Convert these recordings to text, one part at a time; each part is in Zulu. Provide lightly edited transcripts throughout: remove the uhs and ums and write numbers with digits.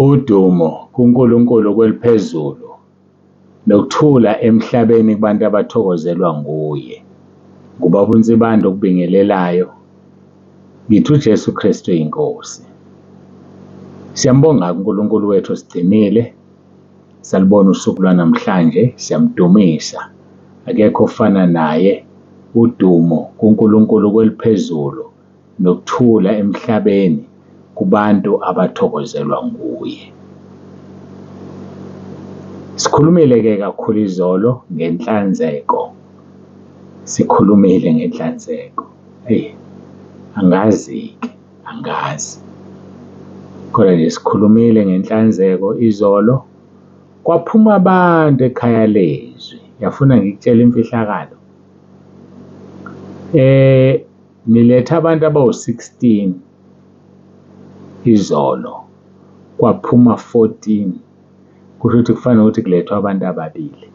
Udumo kuNkulunkulu kweliphezulu nokuthula emhlabeni kubantu abathokozelwa nguye. Ngubaba uNsibanda okubingelelayo. Ngithi uJesu KRISTU yiNkosi. Siyambonga uNkulunkulu wethu osigcinile. Salibona usuku lwanamhlanje, siyamdumisa. Akekho ofana naye. Udumo kuNkulunkulu kweliphezulu nokuthula emhlabeni kubantu abathokozelwa nguye. Sikhulumile-ke kakhulu izolo ngenhlanzeko. Sikhulumile ngenhlanzeko. Angazi-ke, angazi. Kodwa nje sikhulumile ngenhlanzeko izolo. Kwaphuma abantu ekhaya lezwi. Yafuna ngikutshela imfihlakalo. Niletha abantu abawu-16 izolo. Kwaphuma 14. Kusho ukuthi kufanele ukuthi kulethwa abantu ababili.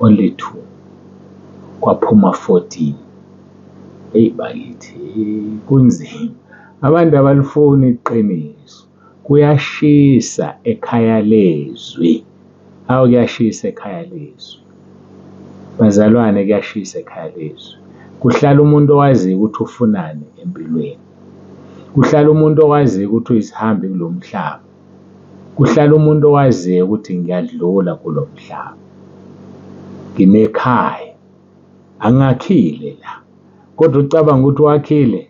Only 2. Kwaphuma 14. Bakithi kunzima. Abantu abalifuni iqiniso. Kuyashisa ekhaya lezwi. Hawu kuyashisa ekhaya lezwi. Bazalwane kuyashisa ekhaya lezwi. Kuhlala umuntu owaziyo ukuthi ufunani empilweni. Kuhlala umuntu owaziyo ukuthi uyisihambi kulo mhlaba. Kuhlala umuntu owaziyo ukuthi ngiyadlula kulo mhlaba. Nginekhaya. Angakhile la. Kodwa ucabanga ukuthi wakhile?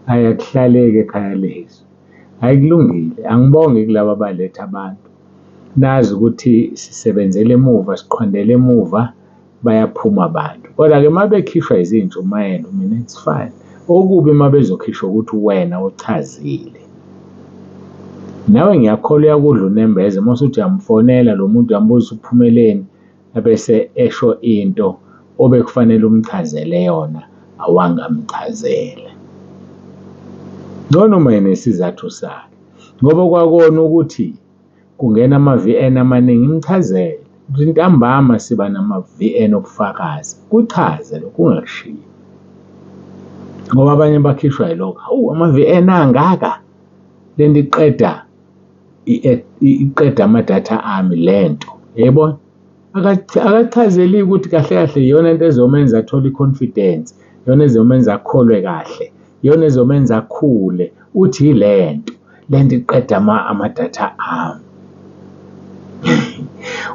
Ayakuhlaleka ekhaya lezwi. Ayikulungile. Angibonge kulabo abaletha abantu. Nazi ukuthi sisebenzele emuva, siqondele emuva, bayaphuma abantu. Kodwa-ke uma bekhishwa izintshumayelo, mina it's fine. Okubi uma bezokhishwa ukuthi wena uchazile. Nawe ngiyakholwa uyakudla unembeze, uma usuthi uyamfonela lo muntu uyambuza uphumeleni, bese esho into obekufanele umchazele yona, awangamchazela. Noma yena isizathu sakhe. Ngoba kwakona ukuthi kungena ama-VN amaningi imchazele. Ntambama siba nama-VN obufakazi. Kuchaze lokho kungakushiyi. Ngoba abanye bakhishwa yilokho. Hawu ama-VN angaka. Lento iqeda amadatha ami lento. Yebo. Akachazeli ukuthi kahle kahle iyona into ezomenza athole i-confidence. Iyona ezomenza akholwe kahle. Iyona ezomenza akhule. Uthi lento iqeda amadatha ami.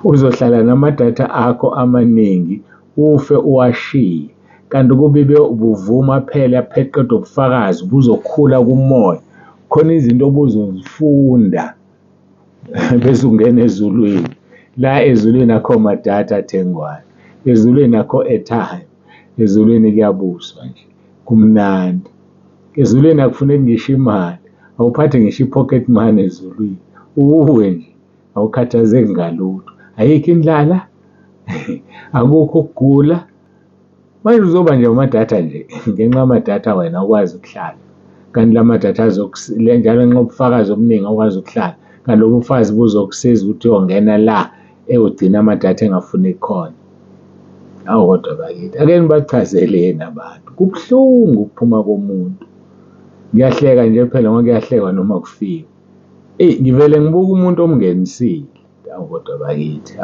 Uzohlala namadatha akho amaningi ufe uwashiye. Kanti kubibe ubuvuma phela pheqeda ubufakazi buzokhula kumoya. Khona izinto obuzozifunda bese ungena ezulwini. La ezulwini akho madatha athengwayo. Ezulwini akho airtime. Ezulwini kuyabuswa nje. Kumnandi. Ezulwini akufuneki ngisho imali. Awuphathe ngisho i-pocket money ezulwini. Uwe nje. Awukhathazeki ngalutho. Ayikho indlala. Akukho ukugula. Manje uzoba nje amadatha nje. Ngenxa yamadatha wena ukwazi ukuhlala. Kanti la madatha njalo ngenxa ubufakazi obuningi okwazi ukuhlala. Kanti lobu bufakazi buzokusiza ukuthi uyongena la ugcina amadatha engafuneki khona. Awu kodwa bakithi. Ake nibachazeleni abantu. Kubuhlungu ukuphuma komuntu. Ngiyahleka nje phela ngoba kuyahlekwa noma kufika. Ngivele ngibuka umuntu omngenisile. Hawu kodwa bakithi.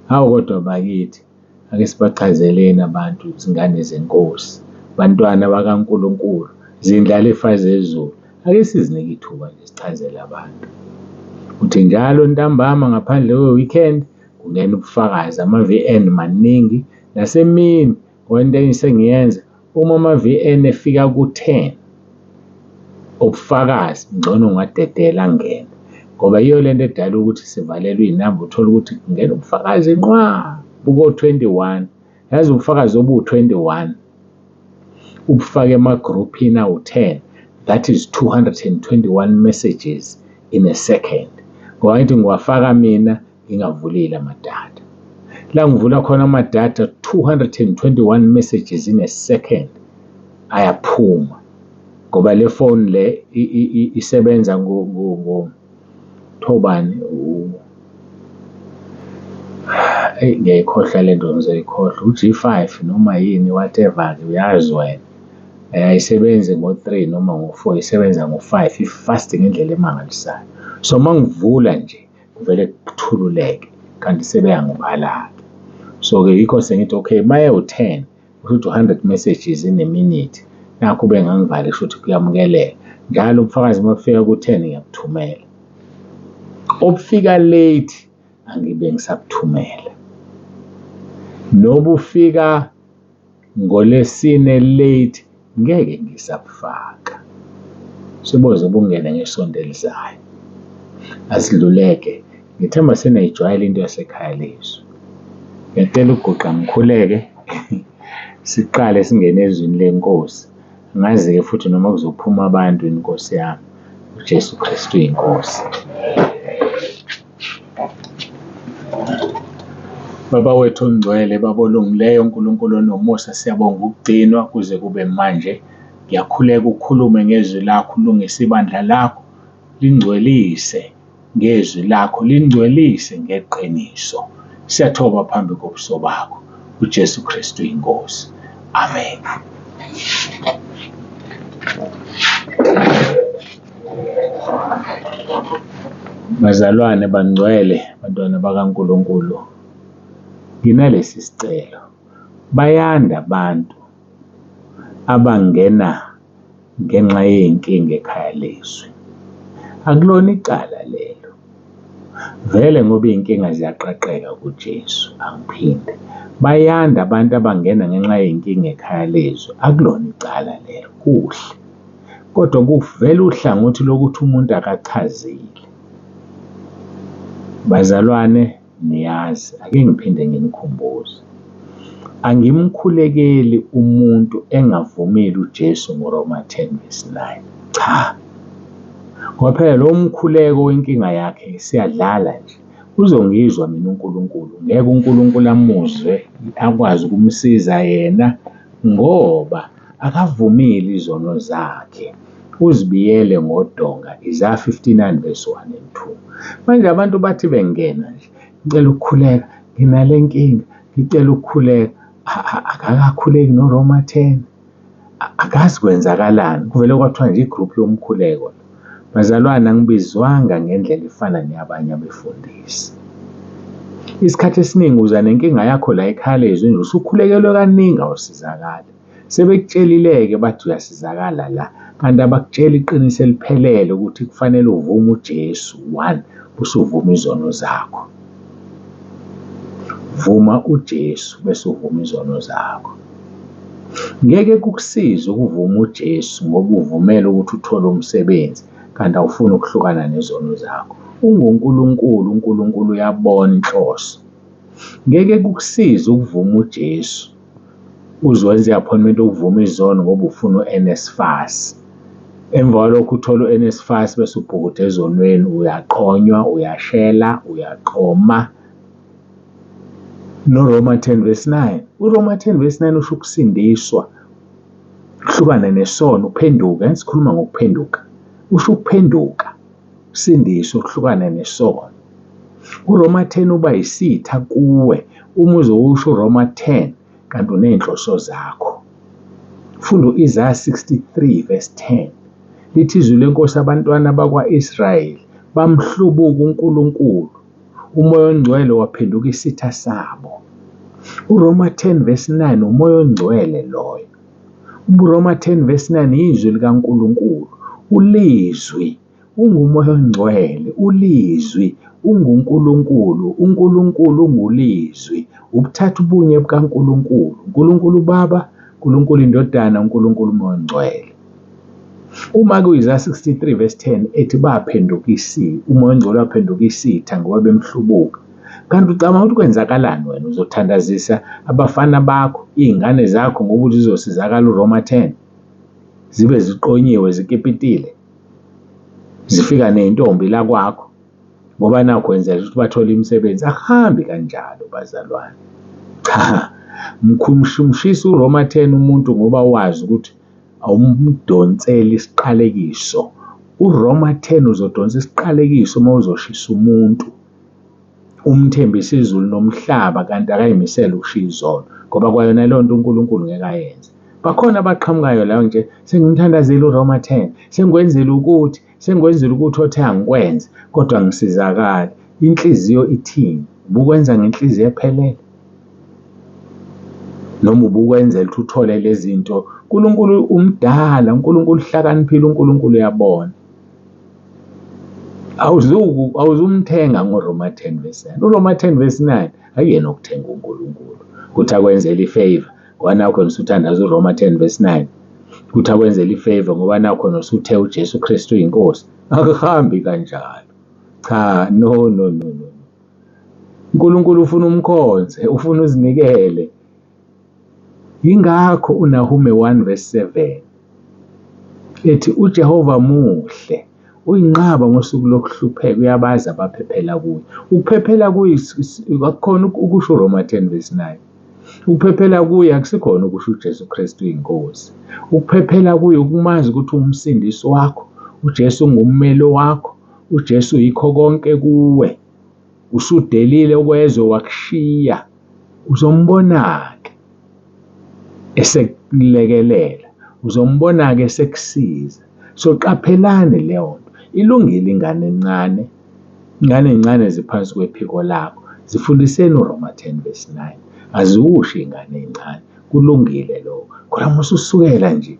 Hawu kodwa bakithi. Ake sibachazeleni abantu izingane zenkosi. Bantwana bakaNkulunkulu. Zindlala ifa zezulu. Ake sizinike ithuba nje sichazele abantu. Uthi njalo ntambama ngaphandle kwe-weekend kungena ubufakazi. Ama-VN maningi. Nasemini kwento engisengiyenza. Uma ama-VN efika ku-10 obufakazi ngcono ungadedela ngena. Ngoba yiyo lento edala ukuthi sivalelwe iy'namba uthola ukuthi kungena ubufakazi nqwa buko-21. Yazi ubufakazi obu-21 ubufake emagroupini awu-10. That is 221 messages in a second. Ngoba ngithi ngiwafaka mina ngingavulile amadatha. La ngivula khona amadatha 221 messages in a second ayaphuma. Ngoba le phone le isebenza thobani ngiyayikhohlwa lento ngizoyikhohlwa. U-G5 noma yini whatever uyazi wena. ayisebenzi ngo-3 noma ngo-4, isebenza ngo-5 i-fasting indlela emangalisayo. So mangivula nje kuvele kuthululeke kanti sebeyangibala. So-ke yikho sengithi okay maye u-10 kusho 100 messages in a minute nakho bengangivala kusho ukuthi kuyamukeleka. Njalo ubufakazi mabufika ku-10 ngiyabuthumela. Obufika late angibe ngisabuthumela. Nobufika ngoLesine late ngeke ngisabufaka. Siboze bungene ngesonto elizayo. Asidluleke. Ngithemba senayijwayela into yasekhaya lethu. Ngiyacela ukuguqa ngikhuleke siqale singene ezwini lenkosi. Ngazi-ke futhi noma kuzophuma abantu inkosi yami uJesu KRISTU inkosi. Baba wethu ongcwele, Baba olungileyo, uNkulunkulu onomusa, siyabonga ukugcinwa kuze kube manje. Ngiyakhuleka ukhulume ngezwi lakho, ulungise ibandla lakho, lingcwelise ngezwi lakho, lingcwelise ngeqiniso. Siyathoba phambi kobuso bakho, uJesu KRISTU inkosi. Amen. Bazalwane bangcwele, bantwana bakaNkulunkulu, nginalesi sicelo. Bayanda abantu abangena ngenxa yey'nkinga ekhaya lethu. Akulona icala lelo. Vele ngoba iy'nkinga ziyaqaqeka kuJesu, angiphinde. Bayanda abantu abangena ngenxa yey'nkinga ekhaya lethu. Akulona icala lelo, kuhle. Kodwa kuvela uhlangothi lokuthi umuntu akachazile. Bazalwane, niyazi, ake ngiphinde nginikhumbuze. Angimkhulekeli umuntu engavumeli uJesu ngoRoma 10:9. Cha. Ngoba phela lo mkhuleko wenkinga yakhe siyadlala nje. Uzongizwa mina uNkulunkulu. Ngeke uNkulunkulu amuzwe akwazi ukumsiza yena ngoba akavumeli izono zakhe. Uzibiyele ngodonga. Isaiah 59:1-2. Manje abantu bathi bengena nje. Ngicela ukukhuleka, nginale nkinga, ngicela ukukhuleka. Akakakhuleki noRoma 10. Akazi kwenzakalani. Kuvele kwathiwa nje igroup yomkhuleko. Bazalwane, angibizwanga ngendlela efana neyabanye abefundisi. Isikhathi esiningi uza nenkinga yakho la ekhaya lezwe nje usukhulekelwe kaningi awusizakala. Sebekutshelile-ke bathi uyasizakala la. Kanti abakutshela iqiniso eliphelele ukuthi kufanele uvume uJesu 1 bese uvuma izono zakho. Vuma uJesu bese uvuma izono zakho. Ngeke kukusize ukuvuma uJesu ngoba uvumela ukuthi uthole umsebenzi kanti awufuni ukuhlukana nezono zakho. UnguNkulunkulu, uNkulunkulu uyabona inhloso. Ngeke kukusize ukuvuma uJesu uzwenze i-appointment ukuvuma izono ngoba ufuna uNSFAS. Emva kwalokho uthola uNSFAS bese ubhukutha ezonweni, uyaqonywa, uyashela, uyaqoma. NoRoma 10:9. uRoma 10:9 usho ukusindiswa, ukuhlukana nesono, uphenduka. Sikhuluma ngokuphenduka. Usho ukuphenduka, usindiswa, ukuhlukana nesono. uRoma 10 uba yisitha kuwe uma uzowusho uRoma 10 kanti uney'nhloso zakho. Funda u-Isaiah 63:10. Lithi izwi lenkosi abantwana bakwa-Israyeli bamhlubuka uNkulunkulu. Umoya ongcwele waphenduka isitha sabo. uRoma 10:9 umoya ongcwele loyo. uRoma 10:9 yizwi likaNkulunkulu. Ulizwi, ungumoya ongcwele, ulizwi, unguNkulunkulu, uNkulunkulu ungulizwi. Ubuthathu bunye bukaNkulunkulu. uNkulunkulu Baba, uNkulunkulu Indodana, uNkulunkulu Umoya Ongcwele. Uma ku-Isaiah 63:10 ethi baphenduka isitha, umoya ongcwele waphenduka isitha ngoba bemhlubuka. Kanti ucabanga ukuthi kwenzakalani wena? Uzothandazisa abafana bakho, iy'ngane zakho ngokuthi zizosizakala uRoma 10? Zibe ziqonyiwe, zikipitile, zifika ney'ntombi la kwakho ngoba nakho wenzela ukuthi bathole imisebenzi? Akuhambi kanjalo bazalwane. Cha, mshisa uRoma 10 umuntu ngoba wazi ukuthi awumdonseli isiqalekiso. uRoma 10 uzodonsa isiqalekiso uma uzoshisa umuntu, umthembisa izulu nomhlaba kanti akayimisele ukushiya izono, ngoba kwayona leyo nto uNkulunkulu ngeke ayenze. bakhona abaqhamukayo la nje sengimthandazela uRoma 10 sengikwenzela ukuthi othe angikwenze kodwa ngisizakala. Inhliziyo ithini? Ubukwenza ngenhliziyo ephelele noma ubukwenzela ukuthi uthole lezi zinto? uNkulunkulu umdala, uNkulunkulu uhlakaniphile, uNkulunkulu uyabona. Awuzumthenga ngoRoma 10 verse 9. uRoma 10 verse 9 akuyena okuthenga uNkulunkulu kuthi akwenzele ifavor ngoba nakho usuthandaza uRoma 10 verse 9, kuthi akwenzele ifavor ngoba nakho usuthe uJesu KRISTU uyinkosi. Akuhambi kanjalo. Cha, no. uNkulunkulu ufuna umkhonze, ufuna uzinikele. Yingakho uNahume 1 verse 7 ethi uJehova muhle, uyinqaba ngosuku lokuhlupheka, uyabaza abaphephela kuye. Ukuphephela kuye akukhona ukusho uRoma 10 verse 9. Ukuphephela kuye akusikhona ukusho uJesu KRISTU uyinkosi. Ukuphephela kuye ukumazi ukuthi umsindisi wakho, uJesu ungummeli wakho, uJesu yikho konke kuwe. Usudelile kwezwe wakushiya, uzombona-ke esekulekelela, uzombona-ke esekusiza. So qaphelani leyo nto. Ilungile ingane encane ziphansi kwephiko lakho. Zifundiseni uRoma 10 verse 9. Aziwusho ingane encane. Kulungile lokho. Kodwa mususukela nje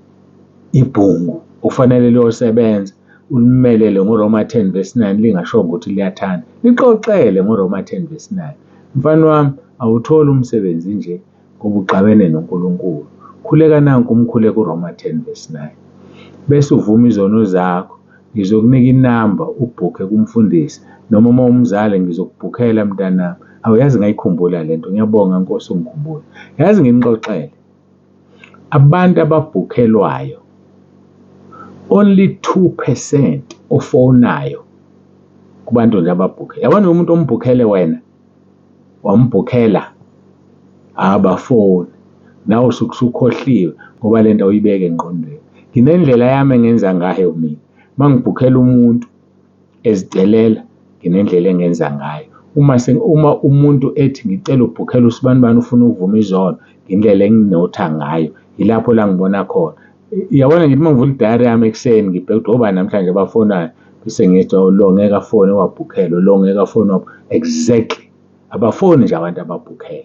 ibhungu ufanele liyosebenza ulimelele ngoRoma 10 verse 9 lingasho ukuthi liyathanda. Lixoxele ngoRoma 10 verse 9. Mfana wami, awutholi umsebenzi nje ngoba uxabene noNkulunkulu. Khuleka nanku umkhuleko uRoma 10 verse 9. Bese uvuma izono zakho. Ngizokunika inamba ubhuke kumfundisi noma uma umzali ngizokubhukhela mntanami. Awuyazi ngayikhumbula lento. Ngiyabonga Nkosi ungikhumbula. Yazi nginixoxele. Abantu ababhukhelwayo only 2% ofonayo kubantu nje ababhukhela. Yabona umuntu ombhukhele wena, wambhukhela abafoni. Nawe usukhohliwe ngoba lento uyibeka engqondweni. Nginendlela yami engenza ngayo mina. Mangibhukhela umuntu ezicelela, nginendlela engenza ngayo. Uma umuntu ethi ngicela ubhukhela usibanibani ufuna ukuvuma izono, indlela enginotha ngayo yilapho la ngibona khona. Yabona ngithi mangivula idayari yami ekuseni ngibheka ukuthi oba namhlanje abafonayo bese ngithi lo ngeke afone wabhukhela, lo ngeke afone exactly. Abafoni nje abantu ababhukhela.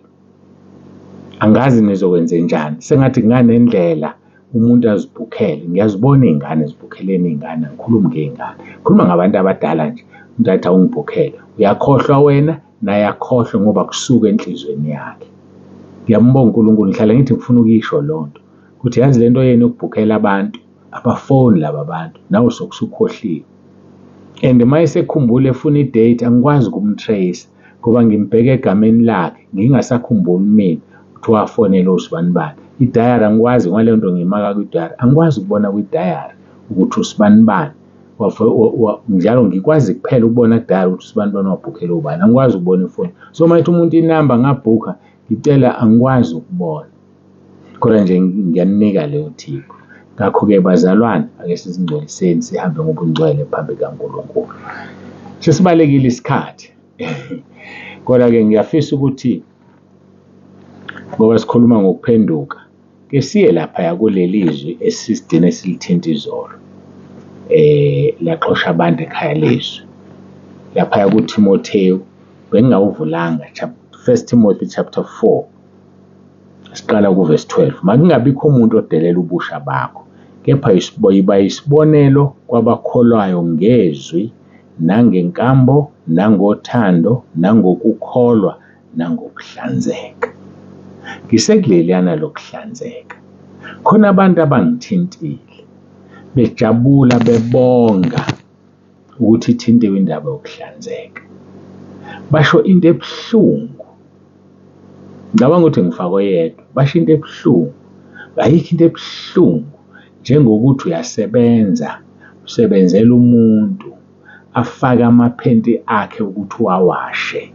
Angazi nizokwenza njani. Sengathi kunganendlela umuntu azibhukhele. Ngiyazibona izingane zibhukhelene izingane, ngikhuluma ngeingane. Khuluma ngabantu abadala nje. Umuntu athi awungibhukhele. Uyakhohlwa wena naye akhohlwe ngoba kusuka enhlizweni yakhe. Ngiyambonga uNkulunkulu, ngihlala ngithi ngifuna ukuyisho lonto. Kuthi yazi lento yena ukubhukhela abantu, abafoni laba bantu, nawe sokukhohliwe. And mayesekhumbula efuna idate angikwazi ukumtrace ngoba ngimbheka egameni lakhe, ngingasakhumbuli mina ukuthi wafonela usibanibani. Idayari angikwazi ngale nto ngimaka kwidayari. Angikwazi ukubona kwidayari ukuthi usibanibani. Njalo ngikwazi kuphela ukubona kudala ukuthi usibanibani wabhukhela ubani. Angikwazi ukubona ifoni. So mayithi umuntu inamba ngabhukha, ngicela angikwazi ukubona. Kodwa nje ngiyaninika leyo thipho. Ngakho-ke bazalwane, ake sizingcweliseni sihambe ngobungcwele phambi kaNkulunkulu. Sesibalekile isikhathi. Kodwa-ke ngiyafisa ukuthi ngoba sikhuluma ngokuphenduka, ke siye lapha kuleli lizwi esisidine silithinta izolo. Laxosha abantu ekhaya lezwi. Lapha kuTimotheo bengingawuvulanga 1 Timothy chapter 4. Siqala kuverse 12. Makungabikho umuntu odelela ubusha bakho, kepha yiba isibonelo kwabakholwayo ngezwi nangenkambo nangothando nangokukholwa nangokuhlanzeka. Ngisekuleliyana lokuhlanzeka. Khona abantu abangithintile bejabula bebonga ukuthi ithintiwe indaba yokuhlanzeka. Basho into ebuhlungu. Ngicabanga ukuthi ngifakwe yedwa. Basho into ebuhlungu. Ayikho into ebuhlungu njengokuthi uyasebenza, usebenzela umuntu afake amaphenti akhe ukuthi uwawashe.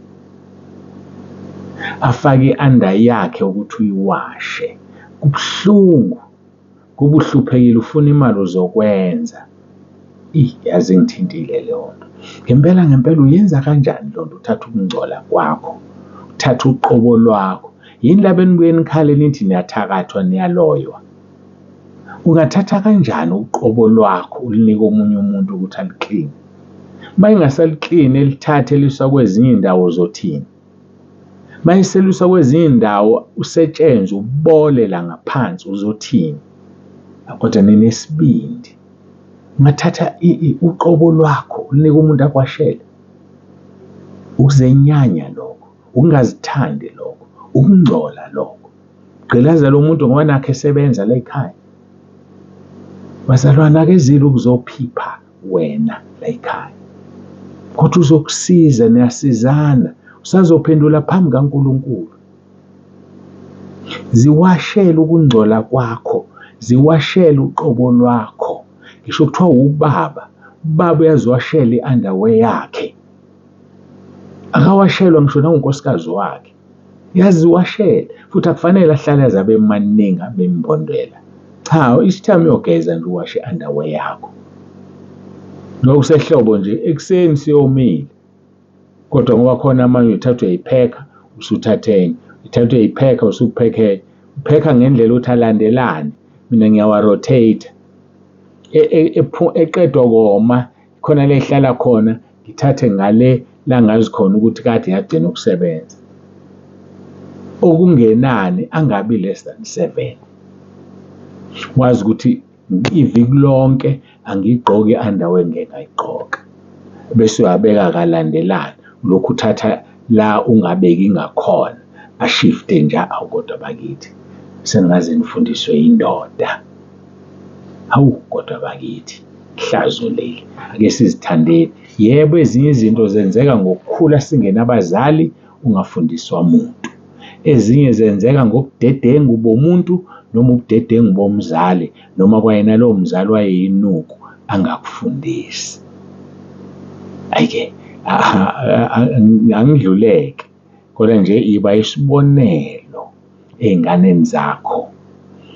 Afake i-under yakhe ukuthi uyiwashe. Kubuhlungu. Kuba uhluphekile ufuna imali uzokwenza. Yazi ngithintile leyo nto. Ngempela uyenza kanjani lo nto? Uthatha ukungcola kwakho, uthatha uqobo lwakho. Yini laba enibuye nikhale nithi niyathakathwa niyaloywa? Ungathatha kanjani uqobo lwakho ulinike omunye umuntu ukuthi alikline? Mayingasaliklini elithathe eliswa kwezinye indawo zothini? Mayiseluswa kwezinye indawo usetshenzwe ubole la ngaphansi uzothini? Kodwa ninesibindi. Ungathatha uqobo lwakho ulinike umuntu akwashele. Ukuzenyanya lokho, ukungazithandi lokho, ukungcola lokho. Gqilaza lo muntu ngoba nakhe esebenza la ekhaya. Bazalwane, akezile ukuzophipha wena la ekhaya, kodwa uzokusiza, niyasizana, usazophendula phambi kaNkulunkulu. Ziwashele ukungcola kwakho, ziwashele uqobo lwakho. Ngisho kuthiwa ubaba uyaziwashela i-underwear yakhe, akawashelwa ngisho nangunkosikazi wakhe, yaziwashele. Futhi akufanele ahlale azabe maningi bembondela. Cha, each time uyogeza nje uwashe i-underwear yakho. Nokusehlobo nje ekuseni siyomile, kodwa ngoba khona amanye uthathwa uyayipheka usuthatha enye, uthathwa uyayipheka usupheka enye, upheka ngendlela uthi alandelane. Mina ngiyawa-rotate, eqedwa koma khona le ihlala khona, ngithathe ngale la ngazi khona ukuthi kade yagcina ukusebenza. Okungenani angabi less than 7. Wazi ukuthi iviki lonke angiyigqoki i-underwear ngeke ngayigqoka. Bese uyabeka kalandelana, lokhu uthatha la ungabeki ngakhona, ashifte nje. Kodwa bakithi sengaze nifundiswe indoda. Kodwa bakithi hlazo leli, ake sizithandeni. Yebo, ezinye izinto zenzeka ngokukhula singenabazali, ungafundiswa muntu. Ezinye zenzeka ngobudedengu bomuntu noma ubudedengu bomzali, noma kwayena lowo mzali wayeyinuku angakufundisi. Ayike, angidluleke, kodwa nje iba isibonelo ey'nganeni zakho,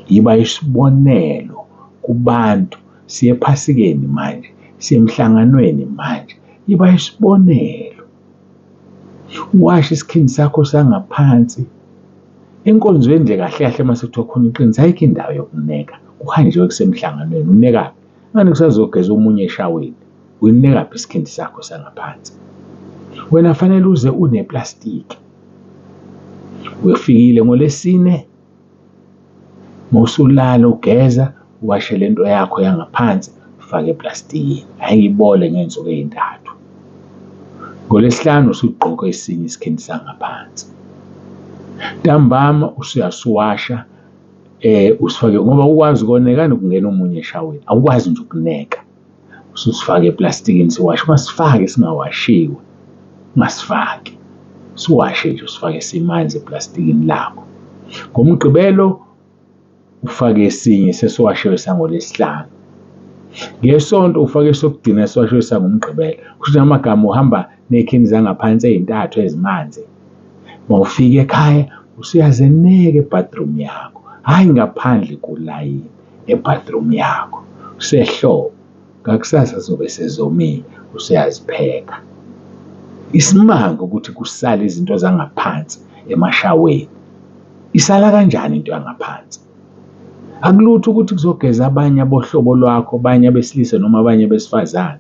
iba isibonelo kubantu. Siye ephasikeni manje, siye emhlanganweni manje, iba isibonelo. Washe isikhindi sakho sangaphansi. Enkonzweni nje kahle kahle mase kuthiwa khona iqiniso, ayikho indawo yokuneka. Kuhanjiwe kusemhlanganweni, unekaphi? Ngani kusazogeza omunye eshaweni, uyinekaphi isikhindi sakho sangaphansi? Wena fanele uze uneplastiki. Uyofikile ngoLesine, mawusulala ugeza, uwashe lento yakho yangaphansi, ufake eplastikini, ayibole ngensuku ezi-3. ngoLesihlanu usugqoka esinye isikhindi sangaphansi. Ntambama usuyasiwasha, usifake, ngoba ukwazi ukonekana ukungena omunye eshaweni, awukwazi nje ukuneka. Ususifake eplastikini siwashe. Ungasifaki singawashiwe, ungasifaki, siwashe nje, usifake simanzi eplastikini lakho. NgoMgqibelo ufake esinye sesiwashiwe sangoLesihlanu. NgeSonto ufake esokugcina esiwashiwe sangoMgqibelo. Kusho amagama uhamba nekhindi zangaphansi ezi-3 ezimanzi. Mawufika ekhaya usuyazeneka ebathroom yakho, hhayi ngaphandle kulayini, ebathroom yakho. Usehlobo, ngakusasa zobe sezomile, usuyazipheka. Isimanga ukuthi kusala izinto zangaphansi emashaweni. Isala kanjani into yangaphansi? Akulutho ukuthi kuzogeza abanye abohlobo lwakho, abanye abesilisa noma abanye besifazane.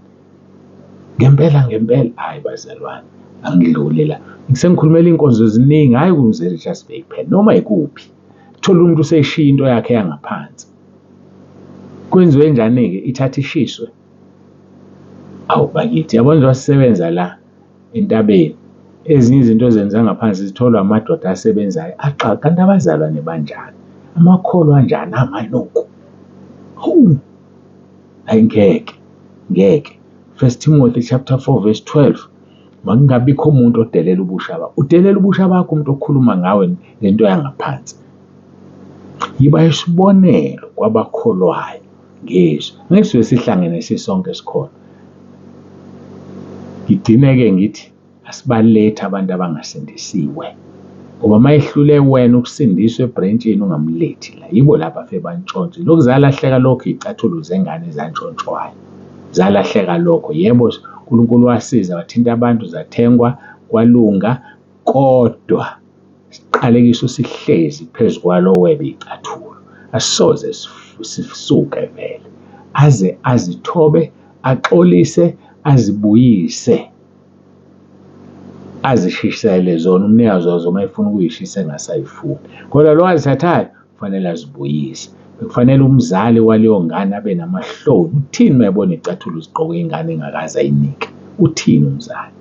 Ngempela, hayi bazalwane, angidlule la. Ngisengikhulumela inkonzo eziningi, hhayi kumzeli just kuphela, noma ikuphi. Thola umuntu useshiya into yakhe yangaphansi. Kwenziwe njani-ke? Ithatha ishiswe. Bakithi, yabona nje wasisebenza la ENtabeni, ezinye izinto ezenza ngaphansi zitholwa amadoda asebenzayo. Kanti abazalwane banjani? Amakholo anjani? Amanuku. Hayi ngeke. 1 Timothy chapter 4 verse 12. Makungabikho umuntu odelela ubusha bakho. Udelela ubusha bakho umuntu okhuluma ngawe lento yangaphansi. Yiba isibonelo kwabakholwayo ngesu. Ngeke sibe sihlangene sisonke sikhona. Ngigcine-ke ngithi asibalethe abantu abangasindisiwe, ngoba mayehlule wena ukusindiswa ebrentshini ungamlethi la, yibo lapha fe bantshontshe. Lokhu zalahleka lokho iy'cathulo zengane ezantshontshwayo, zalahleka lokho. Yebo, uNkulunkulu wasiza, wathinta abantu, zathengwa kwalunga, kodwa siqalekiso sihlezi phezu kwalo webe iy'cathulo, asisoze sisuke vele, aze azithobe, axolise, azibuyise, azishisele zona. Umnikazi wazo uma efuna ukuyishisa engasayifuni, kodwa lo azithathayo kufanele azibuyise. Kufanele umzali waleyo ngane abe namahloni. Uthini uma ebona icathulo zigqoke ingane engakaze ayinike? Uthini umzali?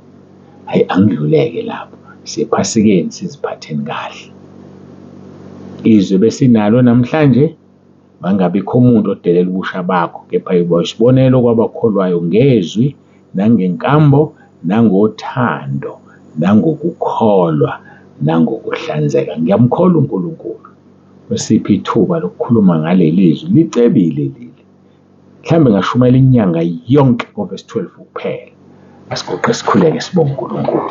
Hayi, angidluleke lapho, sephasikeni, siziphatheni kahle. Izwe besinalo namhlanje, mangabikho umuntu odelela ubusha bakho, kepha yiba isibonelo kwabakholwayo ngezwi, nangenkambo, nangothando, nangokukholwa, nangokuhlanzeka. Ngiyamkholwa uNkulunkulu osipha ithuba lokukhuluma ngaleli zwi. Licebile leli, mhlawumbe ngashumayela inyanga yonke ngoVesi 12 kuphela. Asigoqe sikhuleke sibonge uNkulunkulu.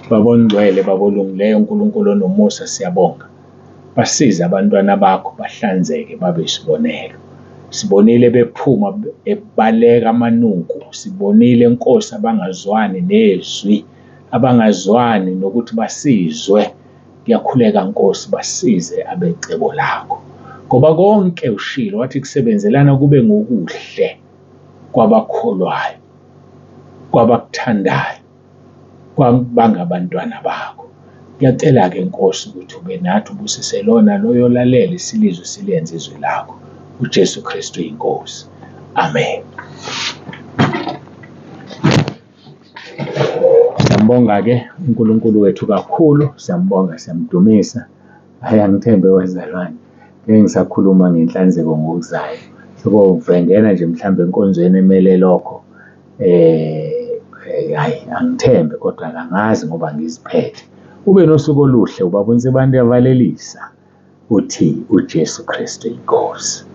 Baba ongcwele, Baba olungileyo, uNkulunkulu onomusa, siyabonga. Basize abantwana bakho bahlanzeke, babe isibonelo. Sibonile bephuma ebaleka amanunku, sibonile Nkosi abangazwani nezwi, abangazwani nokuthi basizwe. Ngiyakhuleka Nkosi, basize abecebo lakho, ngoba konke ushilo wathi kusebenzelana kube ngokuhle kwabakholwayo, kwabakuthandayo, kwabangabantwana bakho. Ngiyacela-ke Nkosi ukuthi ube nathi, ubusise lona loyo lalela isilizwe silenze izwi lakho. UJesu Kristu Inkosi. Amen. Siyambonga-ke uNkulunkulu wethu kakhulu, siyambonga, siyamdumisa. Hhayi, angithembe wezalwane, ngeke ngisakhuluma ngenhlanzeko ngokuzayo. Sekuvengena nje mhlawumbe enkonzweni emele lokho. Hhayi, angithembe, kodwa kangazi ngoba ngiziphethe. Ube nosuku oluhle, ubaba uNsibande uyavalelisa. Uthi uJesu Kristu Inkosi.